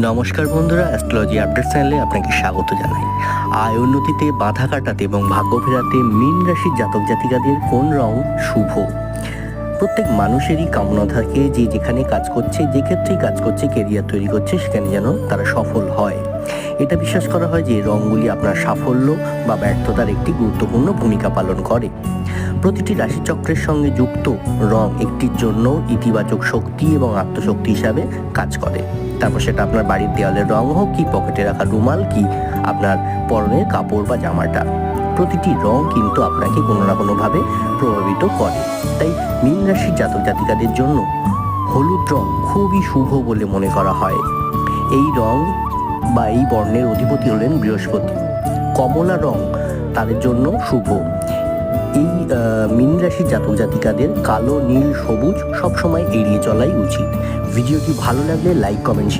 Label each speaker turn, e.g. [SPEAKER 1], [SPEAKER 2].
[SPEAKER 1] নমস্কার বন্ধুরা, astrology update চ্যানেলে আপনাকে স্বাগত জানাই। আয় উন্নতিতে বাধা কাটাতে এবং ভাগ্য ফেরাতে মীন রাশির জাতক জাতিকাদের কোন রং শুভ? প্রত্যেক মানুষেরই কামনা থাকে যে যেখানে কাজ করছে, যে ক্ষেত্রেই কাজ করছে, কেরিয়ার তৈরি করছে, সেখানে যেন তারা সফল হয়। এটা বিশ্বাস করা হয় যে রঙগুলি আপনার সাফল্য বা ব্যর্থতার একটি গুরুত্বপূর্ণ ভূমিকা পালন করে। প্রতিটি রাশিচক্রের সঙ্গে যুক্ত রং একটির জন্য ইতিবাচক শক্তি এবং আত্মশক্তি হিসাবে কাজ করে। তারপর সেটা আপনার বাড়ির দেওয়ালের রং হোক, কি পকেটে রাখা রুমাল, কি আপনার পরনের কাপড় বা জামাটা, প্রতিটি রং কিন্তু আপনাকে কোনো না কোনোভাবে প্রভাবিত করে। তাই মীন রাশির জাতক জাতিকাদের জন্য হলুদ রং খুবই শুভ বলে মনে করা হয়। এই রং বা এই বর্ণের অধিপতি হলেন বৃহস্পতি। কমলা রং তাদের জন্য শুভ। এই মীন রাশির জাতক জাতিকাদের কালো, নীল, সবুজ সবসময় এড়িয়ে চলাই উচিত। ভিডিওটি ভালো লাগলে লাইক, কমেন্ট